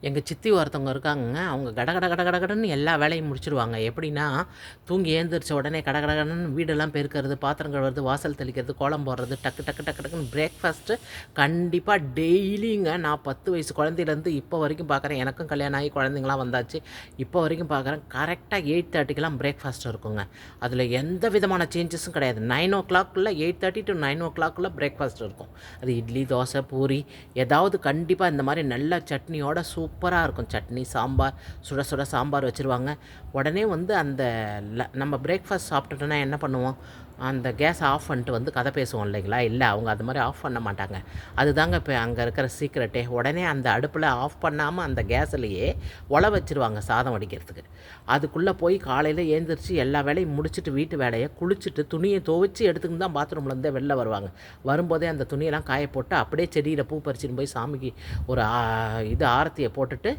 எங்கள் சித்தி ஒருத்தவங்க இருக்காங்கங்க. அவங்க கட கட கட கட கடன்னு எல்லா வேலையும் முடிச்சுடுவாங்க. எப்படின்னா, தூங்கி எழுந்திரிச்ச உடனே கட கட கடன்னு வீடெல்லாம் பெருக்கிறது, பாத்திரம் கழுவுறது, வாசல் தெளிக்கிறது, கோலம் போடுறது, டக்கு டக்கு டக்கு டக்குன்னு பிரேக்ஃபாஸ்ட்டு கண்டிப்பாக டெய்லிங்க. நான் 10 வயசு குழந்தையிலேருந்து இப்போ வரைக்கும் பார்க்குறேன். எனக்கும் கல்யாணம் ஆகி குழந்தைங்களாம் வந்தாச்சு. இப்போ வரைக்கும் பார்க்குறேன். கரெக்டாக 8:30க்கெல்லாம் பிரேக்ஃபாஸ்ட் இருக்குங்க. அதில் எந்த விதமான சேஞ்சஸும் கிடையாது. 9:00 8:30 to 9:00 பிரேக்ஃபாஸ்ட் இருக்கும். அது இட்லி, தோசை, பூரி ஏதாவது கண்டிப்பாக இந்த மாதிரி நல்ல சட்னியோட சூப்பராக இருக்கும். சட்னி, சாம்பார், சுட சுட சாம்பார் வச்சுருவாங்க. உடனே வந்து அந்த நம்ம பிரேக்ஃபாஸ்ட் சாப்பிட்டுட்டோன்னா என்ன பண்ணுவோம், அந்த கேஸ் ஆஃப் பண்ணிட்டு கதை பேசுவோம் இல்லைங்களா? இல்லை, அவங்க அது மாதிரி ஆஃப் பண்ண மாட்டாங்க. அதுதாங்க இப்போ அங்கே இருக்கிற சீக்ரெட்டே. உடனே அந்த அடுப்பில் ஆஃப் பண்ணாமல் அந்த கேஸ்லேயே வச்சுருவாங்க சாதம் வடிக்கிறதுக்கு. அதுக்குள்ளே போய் காலையில் ஏந்திரிச்சு எல்லா வேலையும் முடிச்சுட்டு வீட்டு வேலையை குளிச்சுட்டு துணியை துவைச்சி எடுத்துக்கிட்டு தான் பாத்ரூம்லேருந்தே வெளில வருவாங்க. வரும்போதே அந்த துணியெல்லாம் காய போட்டு அப்படியே செடியில் பூ பறிச்சுன்னு போய் சாமிக்கு ஒரு ஆரத்தியை போட்டுட்டு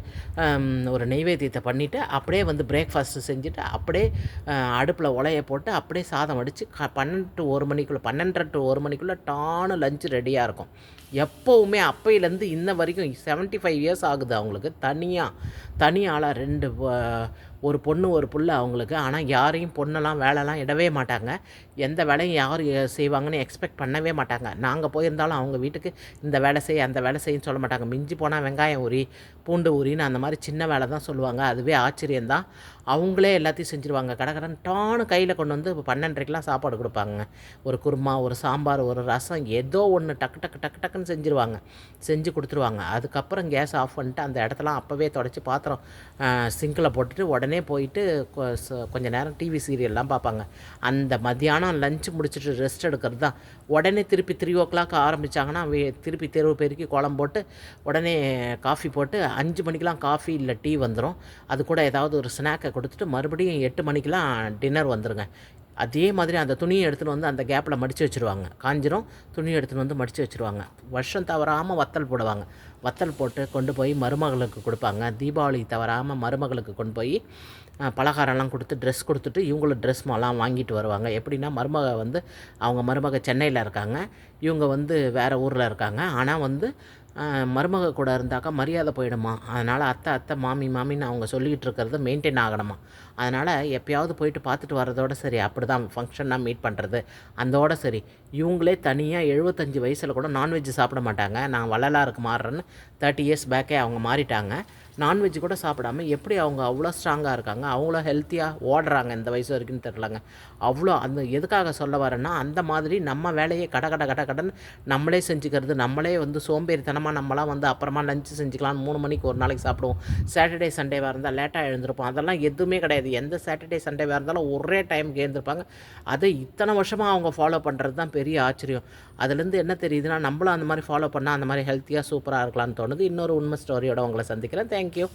ஒரு நெய்வேத்தியத்தை பண்ணிவிட்டு அப்படியே பிரேக்ஃபாஸ்ட்டு செஞ்சுட்டு அப்படியே அடுப்பில் உலையை போட்டு அப்படியே சாதம் வடித்து 12 to 1 மணிக்குள்ளே 12:30 to 1 மணிக்குள்ளே டானு லஞ்சு ரெடியாக இருக்கும். எப்போவுமே அப்பையிலேருந்து இன்ன வரைக்கும் 75 இயர்ஸ் ஆகுது அவங்களுக்கு. தனி ஆளாக 2 ஒரு பொண்ணு ஒரு புள்ள அவங்களுக்கு. ஆனால் யாரையும் பொண்ணெல்லாம் வேலைலாம் இடவே மாட்டாங்க. எந்த வேலையும் யார் செய்வாங்கன்னு எக்ஸ்பெக்ட் பண்ணவே மாட்டாங்க. நாங்கள் போயிருந்தாலும் அவங்க வீட்டுக்கு இந்த வேலை செய் அந்த வேலை செய்யன்னு சொல்ல மாட்டாங்க. மிஞ்சி போனால் வெங்காயம் உரி, பூண்டு உரின்னு அந்த மாதிரி சின்ன வேலை தான் சொல்லுவாங்க. அதுவே ஆச்சரியந்தான். அவங்களே எல்லாத்தையும் செஞ்சுருவாங்க. கடகடன் டானு கையில் கொண்டு 12:30க்கெலாம் சாப்பாடு கொடுப்பாங்க. ஒரு குருமா, ஒரு சாம்பார், ஒரு ரசம், ஏதோ ஒன்று டக்கு டக்கு டக்கு டக்குன்னு செஞ்சுருவாங்க. செஞ்சு கொடுத்துருவாங்க. அதுக்கப்புறம் கேஸ் ஆஃப் பண்ணிட்டு அந்த இடத்தெல்லாம் அப்போவே தொடச்சி பாத்திரம் சிங்கில் போட்டுட்டு உடனே போயிட்டு கொஞ்சம் நேரம் டிவி சீரியல்லாம் பார்ப்பாங்க. அந்த மத்தியானம் லஞ்சு முடிச்சுட்டு ரெஸ்ட் எடுக்கிறது தான். உடனே திருப்பி 3:00 ஆரம்பித்தாங்கன்னா திருப்பி தெருவு பெருக்கி கோலம் போட்டு உடனே காஃபி போட்டு 5 மணிக்கெலாம் காஃபி இல்லை டீ வந்துடும். அது கூட ஏதாவது ஒரு ஸ்நாக்கை கொடுத்துட்டு மறுபடியும் 8 மணிக்கெலாம் டின்னர் வந்துடுங்க. அதே மாதிரி அந்த துணியை எடுத்துகிட்டு அந்த கேப்பில் மடித்து வச்சுருவாங்க. காஞ்சிரும், துணியை எடுத்துகிட்டு மடித்து வச்சுருவாங்க. வருஷம் தவறாமல் வத்தல் போடுவாங்க. வத்தல் போட்டு கொண்டு போய் மருமகளுக்கு கொடுப்பாங்க. தீபாவளி தவறாமல் மருமகளுக்கு கொண்டு போய் பலகாரம்லாம் கொடுத்து ட்ரெஸ் கொடுத்துட்டு இவங்களும் ட்ரெஸ் எல்லாம் வாங்கிட்டு வருவாங்க. எப்படின்னா அவங்க மருமக சென்னையில் இருக்காங்க, இவங்க வேறு ஊரில் இருக்காங்க. ஆனால் மருமக கூட இருந்தாக்கா மரியாதை போயிடுமா. அதனால் அத்தை மாமி மாமின்னு அவங்க சொல்லிக்கிட்டு இருக்கிறது மெயின்டைன் ஆகணுமா. அதனால் எப்போயாவது போயிட்டு பார்த்துட்டு வரதோடு சரி. அப்படி தான் ஃபங்க்ஷன்னா மீட் பண்ணுறது அந்தோடு சரி. இவங்களே தனியாக 75 வயசில் கூட நான்வெஜ் சாப்பிட மாட்டாங்க. நான் வள்ளலாருக்கு மாறுறேன்னு 30 இயர்ஸ் பேக்கே அவங்க மாறிட்டாங்க. நான்வெஜ் கூட சாப்பிடாமல் எப்படி அவங்க அவ்வளோ ஸ்ட்ராங்காக இருக்காங்க, அவ்வளோ ஹெல்த்தியாக ஓடுறாங்க இந்த வயசு வரைக்கும் தெரிலங்க. அவ்வளோ எதுக்காக சொல்ல வரேன்னா, அந்த மாதிரி நம்ம வேலையை கடன்னு நம்மளே செஞ்சுக்கிறது. நம்மளே சோம்பேறித்தனமாக நம்மளாம் அப்புறமா லஞ்சு செஞ்சுக்கலாம், 3 மணிக்கு ஒரு நாளைக்கு சாப்பிடுவோம். சாட்டர்டே சண்டேவாக இருந்தால் லேட்டாக எழுந்திருப்போம். அதெல்லாம் எதுவுமே கிடையாது. எந்த சாட்டர்டே சண்டேவாக இருந்தாலும் ஒரே டைமுக்கு எழுந்திருப்பாங்க. அதை இத்தனை வருஷமாக அவங்க ஃபாலோ பண்ணுறது தான் பெரிய ஆச்சரியம். அதுலேருந்து என்ன தெரியுதுன்னா, நம்மளும் அந்த மாதிரி ஃபாலோ பண்ணால் அந்த மாதிரி ஹெல்த்தியாக சூப்பராக இருக்கலாம்னு தோணுது. இன்னொரு உண்மை ஸ்டோரியோட உங்களை சந்திக்கிறேன். தேங்க்யூ.